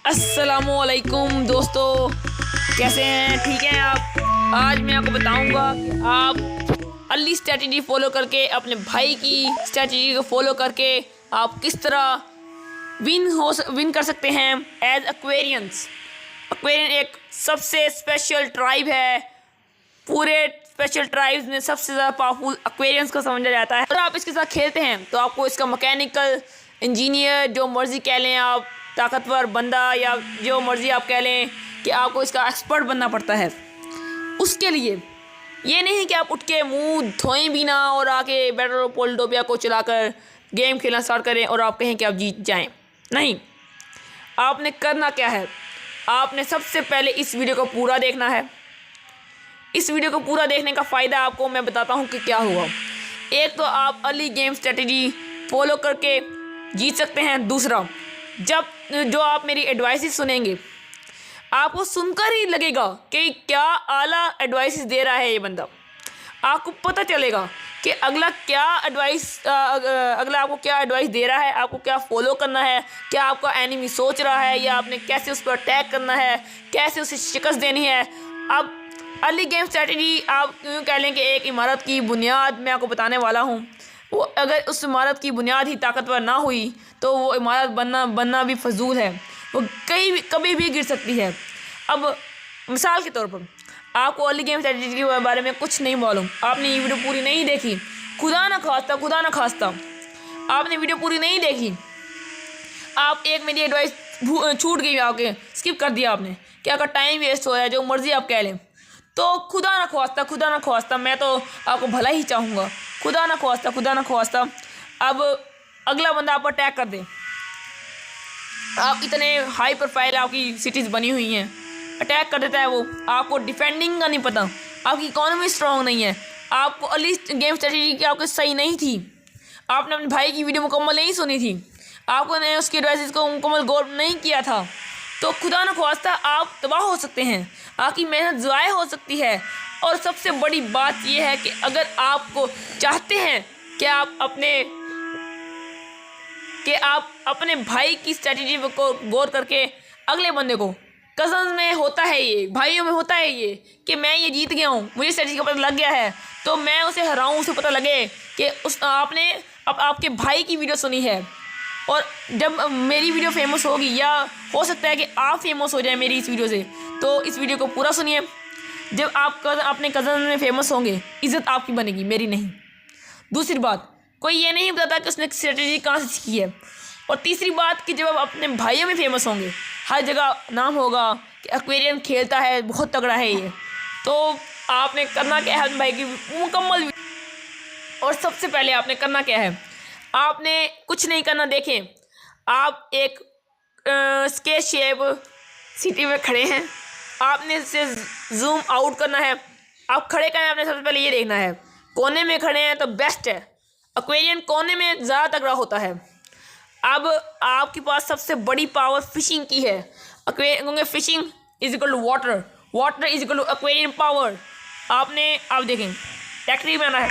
अस्सलामुअलैकुम दोस्तों, कैसे हैं? ठीक हैं आप? आज मैं आपको बताऊंगा कि आप अली स्ट्रैटेजी फॉलो करके, अपने भाई की स्ट्रैटेजी को फॉलो करके आप किस तरह विन कर सकते हैं एज एक्वेरियंस। एक्वेरियन एक सबसे स्पेशल ट्राइब है। पूरे स्पेशल ट्राइब्स में सबसे ज़्यादा पावरफुल एक्वेरियंस को समझा जाता है। अगर आप इसके साथ खेलते हैं तो आपको इसका मैकेनिकल इंजीनियर, जो मर्ज़ी कह लें आप, ताकतवर बंदा या जो मर्ज़ी आप कह लें, कि आपको इसका एक्सपर्ट बनना पड़ता है। उसके लिए ये नहीं कि आप उठ के मुंह धोएं भी ना और आके बैटल पोल्टोपिया को चलाकर गेम खेलना स्टार्ट करें और आप कहें कि आप जीत जाएं। नहीं, आपने करना क्या है, आपने सबसे पहले इस वीडियो को पूरा देखना है। इस वीडियो को पूरा देखने का फ़ायदा आपको मैं बताता हूँ कि क्या होगा। एक तो आप अर्ली गेम स्ट्रेटजी फॉलो करके जीत सकते हैं। दूसरा, जो आप मेरी एडवाइसेस सुनेंगे, आपको सुनकर ही लगेगा कि क्या आला एडवाइसेस दे रहा है ये बंदा। आपको पता चलेगा कि अगला आपको क्या एडवाइस दे रहा है, आपको क्या फॉलो करना है, क्या आपका एनिमी सोच रहा है, या आपने कैसे उस पर अटैक करना है, कैसे उसे शिकस्त देनी है। अब अर्ली गेम स्ट्रैटेजी आप यूँ कह लें कि एक इमारत की बुनियाद मैं आपको बताने वाला हूँ। वो अगर उस इमारत की बुनियाद ही ताकतवर ना हुई तो वो इमारत बनना भी फजूल है, वो कभी भी गिर सकती है। अब मिसाल के तौर पर आपको अर्ली गेम स्ट्रैटेजी के बारे में कुछ नहीं मालूम, आपने ये वीडियो पूरी नहीं देखी, खुदा ना खास्ता आपने वीडियो पूरी नहीं देखी, आप एक मेरी एडवाइस छूट गई, आपके स्किप कर दिया आपने, क्या आपका टाइम वेस्ट हो रहा है, जो मर्ज़ी आप कह लें, तो खुदा ना ख्वास्ता मैं तो आपको भला ही चाहूँगा। खुदा ना ख्वास्ता अब अगला बंदा आप पर अटैक कर दे। आप इतने हाई प्रोफाइल आपकी सिटीज़ बनी हुई हैं, अटैक कर देता है वो, आपको डिफेंडिंग का नहीं पता, आपकी इकोनॉमी स्ट्रॉन्ग नहीं है, आपको अर्ली गेम स्ट्रेटजी की आपको सही नहीं थी, आपने अपने भाई की वीडियो मुकम्मल नहीं सुनी थी, आपने उसकी एडवाइस को मुकम्मल गौर नहीं किया था, तो खुदा न ख्वास्ता आप तबाह हो सकते हैं, आपकी मेहनत ज़ाय हो सकती है। और सबसे बड़ी बात यह है कि अगर आपको चाहते हैं कि आप अपने भाई की स्ट्रैटेजी को गौर करके अगले बंदे को, कज़न्स में होता है ये, भाइयों में होता है ये, कि मैं ये जीत गया हूँ, मुझे स्ट्रैटेजी का पता लग गया है, तो मैं उसे हराऊँ, उसे पता लगे कि आपने आपके भाई की वीडियो सुनी है। और जब मेरी वीडियो फेमस होगी, या हो सकता है कि आप फेमस हो जाए मेरी इस वीडियो से, तो इस वीडियो को पूरा सुनिए। जब आप अपने कज़न में फेमस होंगे, इज़्ज़त आपकी बनेगी, मेरी नहीं। दूसरी बात, कोई ये नहीं बताता कि उसने स्ट्रेटजी कहाँ से सीखी है। और तीसरी बात कि जब आप अपने भाइयों में फेमस होंगे, हर जगह नाम होगा कि एक्वेरियम खेलता है, बहुत तगड़ा है ये, तो आपने करना क्या है अपने भाई की मुकम्मल। और सबसे पहले आपने करना क्या है, आपने कुछ नहीं करना। देखें, आप एक स्केच शेप सिटी में खड़े हैं, आपने इसे जूम आउट करना है, आप खड़े करना है, आपने सबसे पहले ये देखना है, कोने में खड़े हैं तो बेस्ट है, एक्वेरियम कोने में ज़्यादा तगड़ा होता है। अब आपके पास सबसे बड़ी पावर फिशिंग की है, क्योंकि fishing is equal to water is equal to aquarium power. आप देखें, टैक्ट्री में आना है,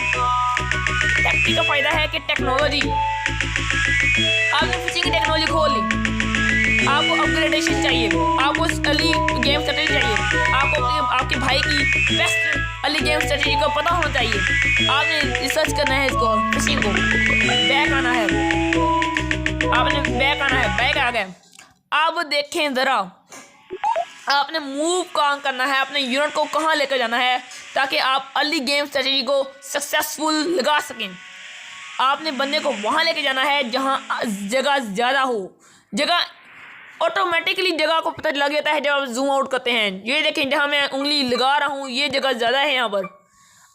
टैक्ट्री का फ़ायदा है कि टेक्नोलॉजी, आपने फिशिंग की टेक्नोलॉजी खोल ली, आपको अपग्रेडेशन चाहिए, आपको अर्ली गेम स्ट्रेटजी चाहिए, आपको आपके भाई की बेस्ट अर्ली गेम स्ट्रेटजी को पता होना चाहिए, आपने रिसर्च करना है इसको, फिशिंग को बैक आना है, बैक आ गए। अब देखें ज़रा, आपने मूव कहाँ करना है, अपने यूनिट को कहाँ लेकर जाना है, ताकि आप अर्ली गेम स्ट्रेटजी को सक्सेसफुल लगा सकें। आपने बंदे को वहाँ लेके जाना है जहाँ जगह ज़्यादा हो। जगह ऑटोमेटिकली जगह को पता लग जाता है जब आप जूम आउट करते हैं। ये देखें, जहाँ मैं उंगली लगा रहा हूँ ये जगह ज़्यादा है यहाँ पर।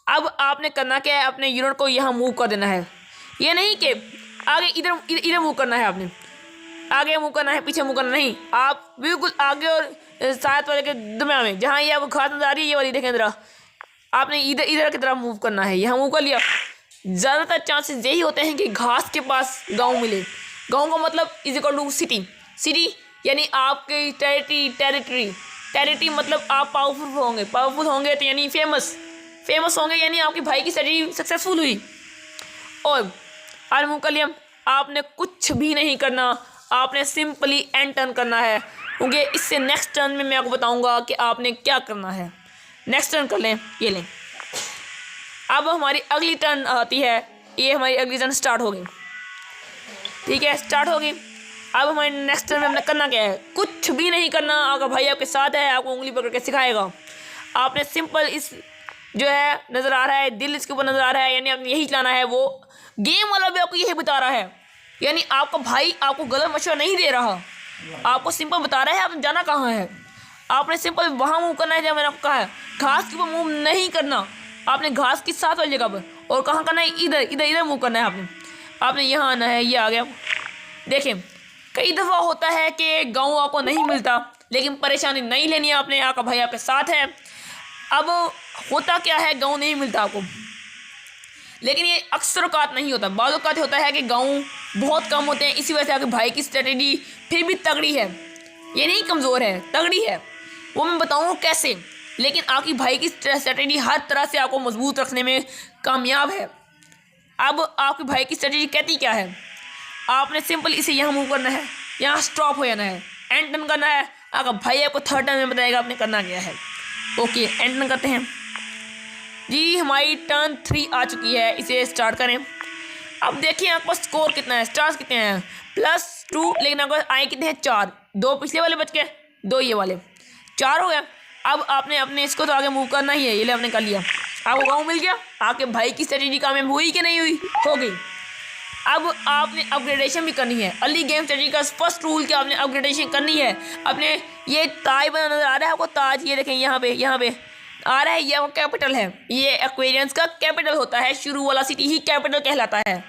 अब आपने करना क्या है, अपने यूनिट को यहाँ मूव कर देना है। ये नहीं कि आगे इधर मूव करना है, आपने आगे मूव करना है, पीछे मूव करना नहीं, आप बिल्कुल आगे और साथ वाले के दरम्यान में, जहाँ ये आपको घास नजर आ रही है, ये वाली देखें ज़रा, आपने इधर की तरफ मूव करना है, यहाँ मूव कर लिया। ज़्यादातर चांसेस यही होते हैं कि घास के पास गांव मिले। गांव का मतलब इज इक्वल टू सिटी यानी आपकी टेरिटरी मतलब आप पावरफुल होंगे तो यानी फेमस होंगे, यानी आपके भाई की स्ट्रेटजी सक्सेसफुल हुई। और आपने कुछ भी नहीं करना, आपने सिंपली एंड टर्न करना है। क्योंकि इससे नेक्स्ट टर्न में मैं आपको बताऊंगा कि आपने क्या करना है। नेक्स्ट टर्न कर लें, ये लें। अब हमारी अगली टर्न आती है, ये हमारी अगली टर्न स्टार्ट होगी। ठीक है, स्टार्ट होगी। अब हमारे नेक्स्ट टर्न में हमने करना क्या है, कुछ भी नहीं करना। आपका भाई आपके साथ है, आपको उंगली पकड़ के सिखाएगा। आपने सिंपल इस जो है नज़र आ रहा है, दिल इसके ऊपर नज़र आ रहा है, यानी आपने यही चलाना है। वो गेम वाला भी आपको यही बता रहा है, यानी आपका भाई आपको गलत मशवरा नहीं दे रहा, आपको सिंपल बता रहा है आपने जाना कहाँ है। आपने सिंपल वहाँ मूव करना है जहाँ मैंने आपको कहा है। घास के ऊपर मूव नहीं करना, आपने घास की साथ वाली जगह पर। और कहाँ करना है, इधर इधर इधर मूव करना है आपने यहाँ आना है। ये आ गया। देखिए कई दफ़ा होता है कि गाँव आपको नहीं मिलता, लेकिन परेशानी नहीं लेनी है आपने, आपका भाई आपके साथ है। अब होता क्या है, गाँव नहीं मिलता आपको, लेकिन ये अक्सर औकात नहीं होता। बाद औकात होता है कि गाँव बहुत कम होते हैं। इसी वजह से आपके भाई की स्ट्रेटेजी फिर भी तगड़ी है, ये नहीं कमज़ोर है, तगड़ी है। वो मैं बताऊँ कैसे, लेकिन आपकी भाई की स्ट्रेटेजी हर तरह से आपको मजबूत रखने में कामयाब है। अब आपके भाई की स्ट्रेटेजी कहती क्या है, आपने सिंपल इसे यहाँ मूव करना है, यहाँ स्टॉप हो जाना है, एंड टर्न करना है। आपका भाई आपको थर्ड टर्न में बताएगा आपने करना क्या है। ओके, एंड टर्न करते हैं जी। हमारी टर्न 3 आ चुकी है, इसे स्टार्ट करें। अब देखिए आपके पास स्कोर कितना है, स्टार्स कितने हैं, +2, लेकिन आपके पास आए कितने हैं, 4। 2 पिछले वाले बच गए, 2 ये वाले, 4 हो गया। अब आपने अपने इसको तो आगे मूव करना ही है, ये ले आपने कर लिया। आपको गाँव मिल गया। आपके भाई की स्ट्रेटेजी कामयाब हुई कि नहीं हुई, हो गई। अब आपने अपग्रेडेशन भी करनी है। अर्ली गेम स्ट्रेटेजी का फर्स्ट रूल कि आपने अपग्रेडेशन करनी है। अपने ये ताज बना नजर आ रहा है आपको, ताज, ये देखें यहाँ पे आ रहा है, ये वो कैपिटल है। ये एक्वेरियंस का कैपिटल होता है, शुरू वाला सिटी ही कैपिटल कहलाता है।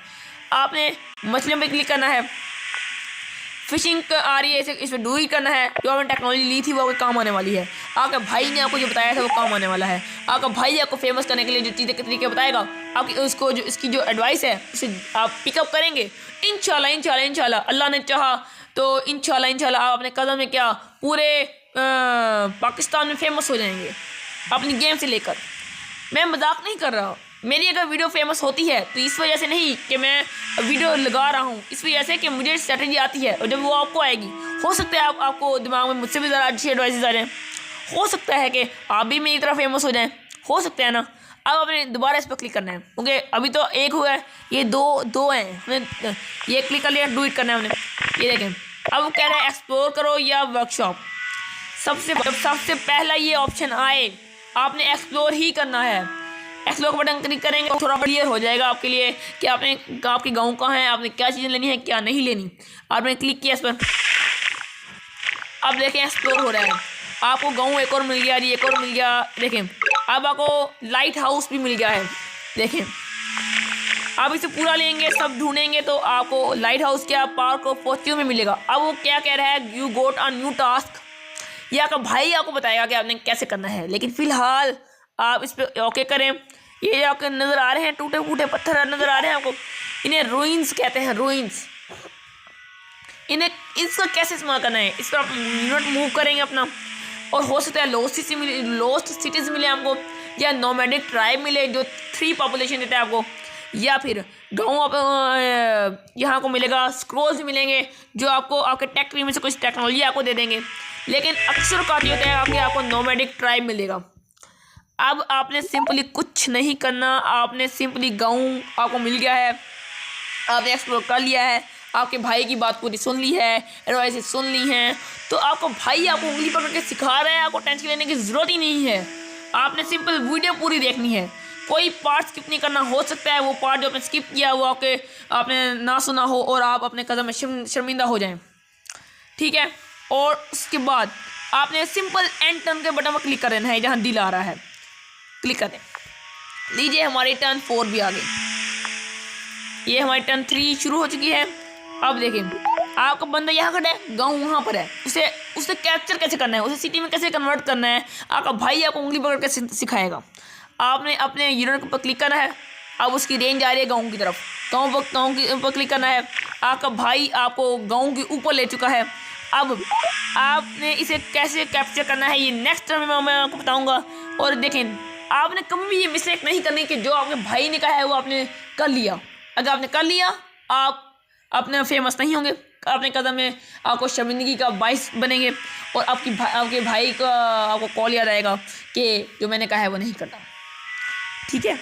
आपने मछलियों पे क्लिक करना है। फिशिंग आ रही है, इसे डू ही करना है। जो आपने टेक्नोलॉजी ली थी वो आपके काम आने वाली है। आपके भाई ने आपको जो बताया था वो काम आने वाला है। आपका भाई आपको फेमस करने के लिए जो चीज़ें के तरीके बताएगा, आपकी उसको जो इसकी जो एडवाइस है उसे आप पिकअप करेंगे। इंशाल्लाह अल्लाह ने चाहा तो इंशाल्लाह आप अपने कदम में क्या पूरे पाकिस्तान में फेमस हो जाएंगे अपनी गेम से लेकर। मैं मजाक नहीं कर रहा। मेरी अगर वीडियो फेमस होती है तो इस वजह से नहीं कि मैं वीडियो लगा रहा हूँ, इस वजह से कि मुझे स्ट्रेटजी आती है, और जब वो आपको आएगी, हो सकता है आपको दिमाग में मुझसे भी ज़रा अच्छी एडवाइस आ जाए। हो सकता है कि आप भी मेरी तरह फेमस हो जाएं, हो सकता है ना। अब आपने दोबारा इस पर क्लिक करना है, क्योंकि अभी तो एक हुआ है, ये दो हैं। ये क्लिक कर लिया, डू इट करना है हमने। ये देखें, अब वो कह रहे हैं एक्सप्लोर करो या वर्कशॉप। सबसे पहला ये ऑप्शन आए, आपने एक्सप्लोर ही करना है। एक्सप्लोर का बटन क्लिक करेंगे तो थोड़ा क्लियर हो जाएगा आपके लिए कि आपके गांव कहाँ है, आपने क्या चीज़ें लेनी है, क्या नहीं लेनी। आपने क्लिक किया इस पर, अब देखें एक्सप्लोर हो रहा है। आपको गांव एक और मिल गया जी, एक और मिल गया। देखें अब आपको लाइट हाउस भी मिल गया है। देखें आप इसे पूरा लेंगे, सब ढूंढेंगे तो आपको लाइट हाउस क्या पार्क ऑफ फॉर्च्यून में मिलेगा। अब वो क्या कह रहा है, you got a new task. ये आपका भाई आपको बताएगा कि आपने कैसे करना है, लेकिन फिलहाल आप इस पर ओके करें। ये जो आपके नज़र आ रहे हैं टूटे फूटे पत्थर नज़र आ रहे हैं आपको, इन्हें रूइंस कहते हैं, रूइंस। इन्हें इसका कैसे इस्तेमाल करना है, इस पर आप यूनिट मूव करेंगे अपना, और हो सकता है लोस्ट सिटीज़ मिले आपको, या नोमैडिक ट्राइब मिले जो 3 पॉपुलेशन देता है आपको, या फिर गाँव आप यहाँ को मिलेगा। स्क्रोल्स मिलेंगे जो आपको आपके टेक ट्री में से कुछ टेक्नोलॉजी आपको दे देंगे, लेकिन अक्सर काफ़ी होता है कि आपको नोमैडिक ट्राइब मिलेगा। अब आपने सिंपली कुछ नहीं करना, आपने सिंपली गाँव आपको मिल गया है, आपने एक्सप्लोर कर लिया है, आपके भाई की बात पूरी सुन ली है, एडवाइस सुन ली हैं, तो आपको भाई आपको उंगली पकड़ के सिखा रहा है। आपको टेंशन लेने की ज़रूरत ही नहीं है, आपने सिंपल वीडियो पूरी देखनी है, कोई पार्ट स्किप नहीं करना। हो सकता है वो पार्ट जो आपने स्किप किया वो आपने ना सुना हो और आप अपने कदम में शर्मिंदा हो जाएं, ठीक है। और उसके बाद आपने सिंपल एंड टर्न के बटन पर क्लिक कर देना है, जहाँ दिल आ रहा है क्लिक कर दें। लीजिए हमारी टर्न 4 भी आ गई। ये हमारी टर्न 3 शुरू हो चुकी है। अब देखिए आपका बंदा यहाँ खड़ा है, गाँव वहाँ पर है, उसे कैप्चर कैसे करना है, उसे सिटी में कैसे कन्वर्ट करना है, आपका भाई आपको उंगली पकड़ के सिखाएगा। आपने अपने यूनिट पर क्लिक करना है। अब उसकी रेंज आ रही है गाँव की तरफ, गाँव पर क्लिक करना है। आपका भाई आपको गाँव के ऊपर ले चुका है। अब आपने इसे कैसे कैप्चर करना है ये नेक्स्ट टर्न में मैं आपको बताऊँगा। और देखें आपने कभी भी ये मिस्टेक नहीं करनी कि जो आपके भाई ने कहा है वो आपने कर लिया। अगर आपने कर लिया, अपने फेमस नहीं होंगे, अपने कदम में आपको शर्मिंदगी का बाइस बनेंगे और आपके भाई का आपको कॉल याद आएगा कि जो मैंने कहा है वो नहीं करता। ठीक है,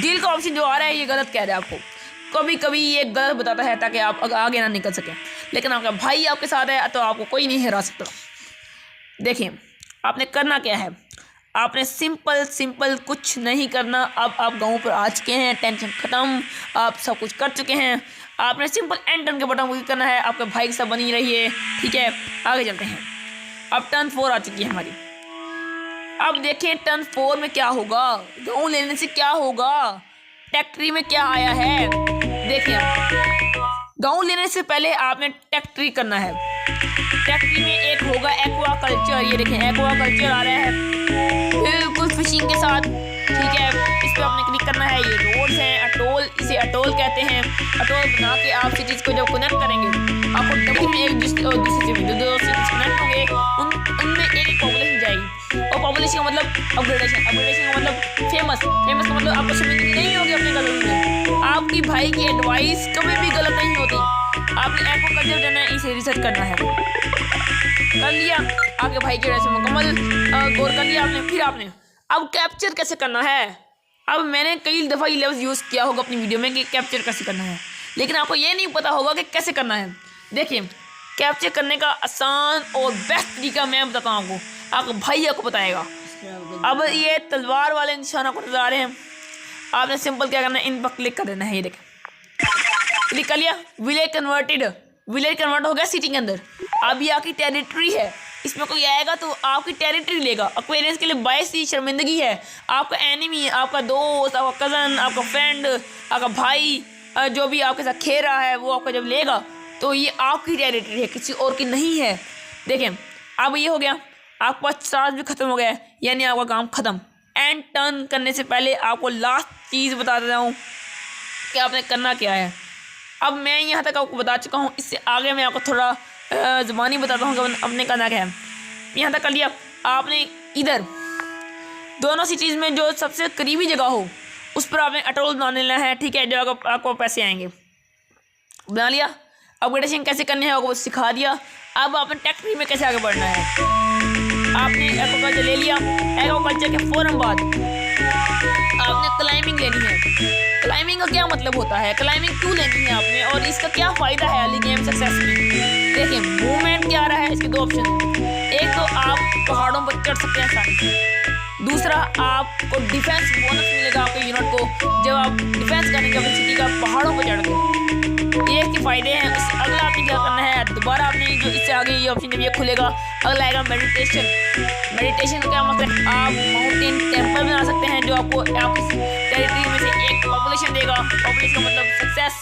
दिल का ऑप्शन जो आ रहा है ये गलत कह रहा है आपको, कभी कभी ये गलत बताता है ताकि आप आगे ना निकल सकें, लेकिन आपका भाई आपके साथ है तो आपको कोई नहीं हरा सकता। देखिए आपने करना क्या है, आपने सिंपल कुछ नहीं करना। अब आप गाँव पर आ चुके हैं, टेंशन ख़त्म, आप सब कुछ कर चुके हैं। आपने सिंपल एंड टर्न के बटन को क्लिक करना है, आपके भाई के साथ बनी रहिए। ठीक है, आगे चलते हैं। अब टर्न 4 आ चुकी है हमारी। अब देखें टर्न 4 में क्या होगा, गाँव लेने से क्या होगा, टेक में क्या आया है। देखिए गाँव लेने से पहले आपने टेक करना है। टेक में एक होगा एक्वा कल्चर, ये देखें एक्वा कल्चर आ रहा है बिल्कुल फिशिंग के साथ। ठीक है, इस पर आपने क्लिक करना है। ये रोड्स हैं, अटोल, इसे अटोल कहते हैं। अटोल बना के आप सिटीज़ को जब कनेक्ट करेंगे आपको डबल में एक दूसरी से दो सिटीज़ कनेक्ट होंगे, उनमें एक पॉपुलेशन जाएगी। और पॉपुलेशन का मतलब अपग्रेडेशन का मतलब फेमस का मतलब आपको शर्मिंदगी नहीं होगी अपने गलत में। आपकी भाई की एडवाइस कभी भी गलत नहीं होती। आपने एक्वा कल्चर जाना है, इसे रिसर्च करना है। कर लिया, आपके भाई की वजह मुकम्मल गौर कर लिया आपने। फिर आपने अब कैप्चर कैसे करना है। अब मैंने कई दफ़ा ये लफ्ज़ यूज़ किया होगा अपनी वीडियो में कि कैप्चर कैसे करना है, लेकिन आपको ये नहीं पता होगा कि कैसे करना है। देखिए कैप्चर करने का आसान और बेस्ट तरीका मैं बताता हूँ आपको, आपका भाई आपको बताएगा। अब ये तलवार वाले निशान आपको नजर आ रहे हैं, आपने सिंपल क्या करना है, इन पर क्लिक कर देना है। ये देखें क्लिक कर लिया, विलेज कन्वर्ट हो गया सिटी के अंदर। अब ये आपकी टेरिटरी है, इसमें कोई आएगा तो आपकी टेरिटरी लेगा। एक्वेरियंस के लिए बाइस ही शर्मिंदगी है। आपका एनिमी, आपका दोस्त, आपका कज़न, आपका फ्रेंड, आपका भाई जो भी आपके साथ खेल रहा है वो आपका जब लेगा तो ये आपकी टेरिटरी है, किसी और की नहीं है। देखें अब ये हो गया, आपका चार्ज भी ख़त्म हो गया है, यानी आपका काम ख़त्म। एंड टर्न करने से पहले आपको लास्ट चीज़ बता देता हूँ कि आपने करना क्या है। अब मैं यहाँ तक आपको बता चुका हूँ, इससे आगे मैं आपको थोड़ा ज़बानी बताता हूँ कि अपने करना क्या है। यहाँ तक कर लिया आपने, इधर दोनों सिटीज़ में जो सबसे करीबी जगह हो उस पर आपने अटोल बना लेना है। ठीक है, जो आपको पैसे आएंगे बना लिया। अपग्रेडेशन कैसे करने हैं आपको सिखा दिया। अब आपने टेक में कैसे आगे बढ़ना है, आपने एक्वाकल्चर ले लिया। एक्वाकल्चर के फ़ौरन बाद आपने क्लाइंबिंग लेनी है। क्लाइंबिंग का क्या मतलब होता है, क्लाइंबिंग क्यों लेनी है आपने और इसका क्या फ़ायदा है अर्ली गेम सक्सेस में। देखिए मूवमेंट क्या आ रहा है, इसके दो ऑप्शन हैं। एक तो आप पहाड़ों पर चढ़ सकते हैं आसानी से, दूसरा आपको डिफेंस बोनस मिलेगा आपके यूनिट को जब आप डिफेंस करेंगे अपनी सिटी का पहाड़ों पर चढ़ के। ये इसके फ़ायदे हैं। इससे अगला आपने क्या करना है, दोबारा आपने जो इससे आगे ये ऑप्शन जब ये खुलेगा अगला आएगा मेडिटेशन। मेडिटेशन का क्या मतलब है, आप माउंटेन टेम्पल बना सकते हैं जो आपको आपकी टेरिटरी में से एक पॉपुलेशन देगा। पॉपुलेशन का मतलब success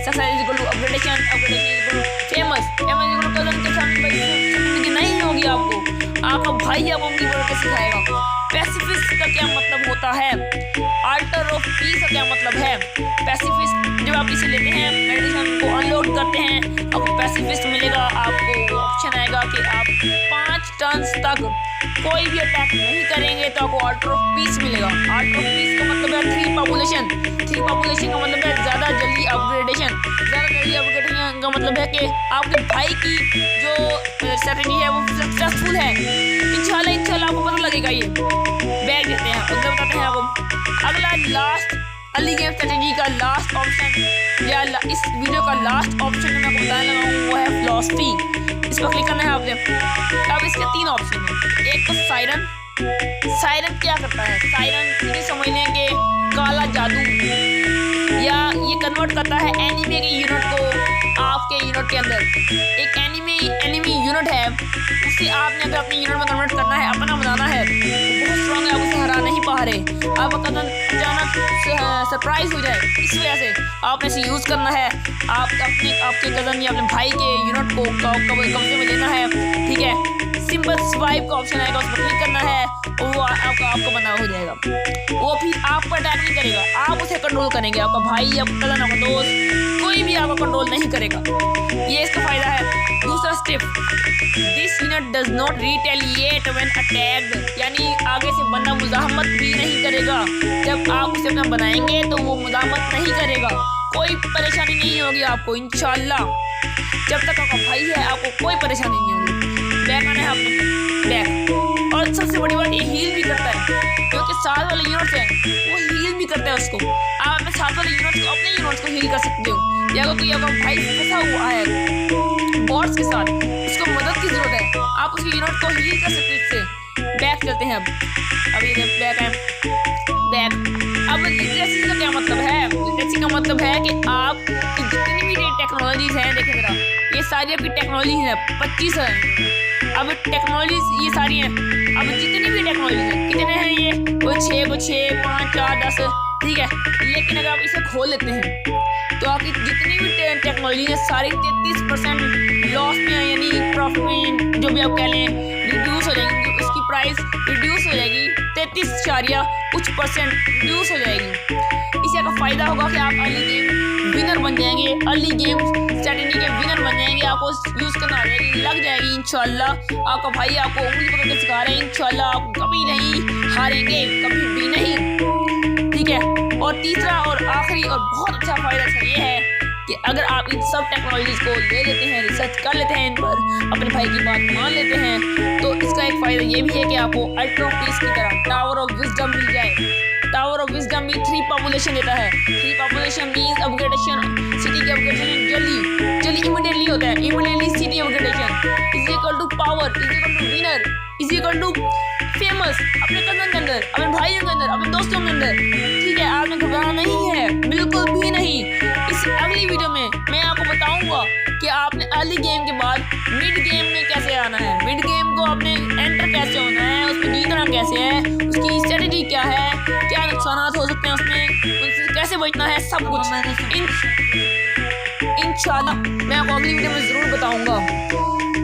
is equal to upgradation is equal to famous is equal to cousin के सामने नहीं होगी आपको, आपका भाई आपको उनकी बढ़ के सिखाएगा। पैसिफिस्ट का क्या मतलब होता है, आल्टर ऑफ पीस का क्या मतलब है। पैसिफिस्ट जब आप इसे लेते हैं, मेडिटेशन को अनलोड करते हैं, आपको पैसिफिस्ट मिलेगा। आपको ऑप्शन आएगा कि आप 5 टर्न्स तक कोई भी अटैक नहीं करेंगे तो आपको आल्टर ऑफ पीस मिलेगा। आल्टर ऑफ पीस का मतलब है 3 पॉपुलेशन का मतलब है ज़्यादा जल्दी अपग्रेडेशन। ज़्यादा जल्दी अपग्रेडेशन का मतलब है कि आपके भाई की जो स्ट्रेटजी है वो सक्सेसफुल है। इंशाल्लाह आपको पता लगेगा। ये बैग देते हैं, अगला बताते हैं आपको। अगला लास्ट अर्ली गेम स्ट्रेटजी का लास्ट ऑप्शन या इस वीडियो का लास्ट ऑप्शन जो मैं आपको बताने लगा हूँ वो है फिलॉसफी। इस पर क्लिक करना है आपने। अब इसके 3 ऑप्शन हैं। एक तो सायरन क्या करता है, सायरन ये समझ लें कि काला जादू, या ये कन्वर्ट करता है एनिमी के यूनिट को आपके यूनिट के अंदर। एक एनिमी यूनिट है, उसे आपने अगर अपने यूनिट में कन्वर्ट करना है, अपना बनाना है, बहुत स्ट्रॉन्ग है, आप उसे हरा नहीं पा रहे, आप अचानक सरप्राइज हो जाए, इस वजह से आपने इसे यूज़ करना है। आपके कज़न या अपने भाई के यूनिट को कब्जे में लेना है। ठीक है, सिंपल स्वाइप का ऑप्शन आएगा, उस पर क्लिक करना है और वो आपका बना हो जाएगा। वो फिर आप पर अटैक नहीं करेगा, आप उसे कंट्रोल करेंगे। आपका भाई, आपका कज़न, आपका दोस्त कोई भी आपको कंट्रोल नहीं करेगा। ये इसका फ़ायदा है। दूसरा step, this unit does not retaliate when attacked, यानी आगे से बंदा मुज़ाहमत भी नहीं करेगा। जब आप उसे अपना बनाएंगे तो वो मुज़ाहमत नहीं करेगा। कोई परेशानी नहीं होगी आपको इंशाल्लाह। जब तक आपका भाई है आपको कोई परेशानी नहीं होगी। बैक आना है आपने, बैक। और सबसे बड़ी बात, ये हील भी करता है, क्योंकि साथ वाले यूनिट्स हैं वो हील भी करता है उसको। आप अपने साथ वाले यूनिट्स को, अपने यूनिट्स को हील कर सकते हो। या कोई आपका भाई फंसा हुआ है बॉट्स के साथ, उसको मदद की जरूरत है, आप उसके यूनिट को हील कर सकते हो इससे। बैक चलते हैं अब ये बैक है, बैक। अब लिटरेसी का क्या मतलब है? लिटरेसी का मतलब है कि आप जितनी भी टेक्नोलॉजीज हैं, देखें जरा, ये सारी आपकी टेक्नोलॉजी है, 25 है। अब टेक्नोलॉजीज ये सारी हैं, अब जितनी भी टेक्नोलॉजी है, कितने हैं ये? वो 6 5 4 10, ठीक है। लेकिन अगर आप इसे खोल लेते हैं तो आपकी जितनी भी टेक्नोलॉजी है सारी 33% लॉस में, यानी प्रॉफिट में, जो भी आप कह लें, रिड्यूस हो जाएगी। उसकी प्राइस रिड्यूस हो जाएगी, 33% रिड्यूस हो जाएगी। इससे का फ़ायदा होगा कि आप अर्ली गेम विनर बन जाएंगे, अर्ली गेम स्ट्रैटेजी के विनर बन जाएंगे। आपको यूज़ करना आ जाएगी, लग जाएगी इंशाल्लाह। आपका भाई आपको उंगली पकड़ के सिखा रहे हैं, इंशाल्लाह आप कभी नहीं हारेंगे, कभी भी नहीं, ठीक है। और तीसरा और आखिरी और बहुत अच्छा फ़ायदा ये है कि अगर आप इन सब टेक्नोलॉजीज को ले लेते हैं, रिसर्च कर लेते हैं इन पर, अपने भाई की बात मान लेते हैं, तो इसका एक फ़ायदा ये भी है कि आपको अल्ट्रा पीस की तरह टावर ऑफ विजडम मिल जाए। टावर ऑफ विजडम भी 3 पॉपुलेशन देता है। 3 पॉपुलेशन मीन्स अपग्रेडेशन, सिटी की अपग्रेडेशन जल्दी इमीडिएटली होता है। Immediately city upgradation is equal to power, is equal to winner, is equal to famous, अपने कजन के अंदर, अपने भाइयों के अंदर, अपने दोस्तों के अंदर, ठीक है। आपने घबराना नहीं है, बिल्कुल भी नहीं। इस अगली वीडियो में मैं आपको बताऊंगा कि आपने अर्ली गेम के बाद मिड गेम में कैसे आना है, मिड गेम को आपने एंटर कैसे होना है, उसमें जीतना कैसे है, उसकी स्ट्रेटेजी क्या है, क्या नुकसान हो सकते हैं उसमें, उससे कैसे बचना है, सब कुछ इंशाल्लाह मैं आपको अगली वीडियो में ज़रूर बताऊंगा।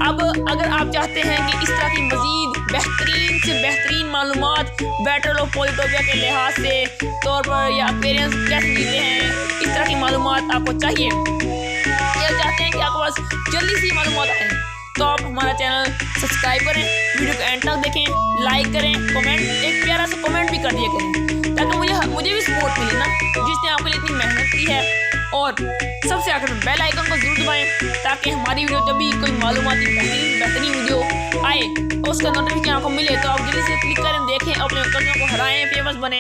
अब अगर आप चाहते हैं कि इस तरह की मज़ीद बेहतरीन से बेहतरीन मालूमात बैटल ऑफ पॉलिटोपिया के लिहाज से तौर पर, या एक्वेरियंस कैसे जीते हैं, इस तरह की मालूमात आपको चाहिए, या चाहते हैं कि आपके पास जल्दी सी मालूमात आए, तो आप हमारा चैनल सब्सक्राइब करें, वीडियो को एंड तक देखें, लाइक करें, कमेंट, एक प्यारा सा कमेंट भी कर दिया करें, ताकि मुझे भी सपोर्ट मिले ना, जिसने आपके लिए इतनी मेहनत की है। और सबसे आखिर में बेल आइकन को जरूर दबाएं, ताकि हमारी वीडियो जब भी कोई मालूमाती बेहतरीन वीडियो आए उसका नोटिफिकेशन आपको मिले, तो आप जल्दी से क्लिक करें, देखें, अपने कज़नों को हराएं, फेमस बने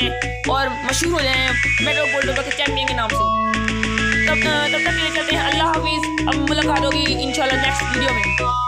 और मशहूर हो जाएं बैटल ऑफ पॉलिटोपिया के चैंपियन के नाम से। तब तक के लिए चलते हैं, अल्लाह हाफिज़। अब मुलाकात होगी इंशाल्लाह नेक्स्ट वीडियो में।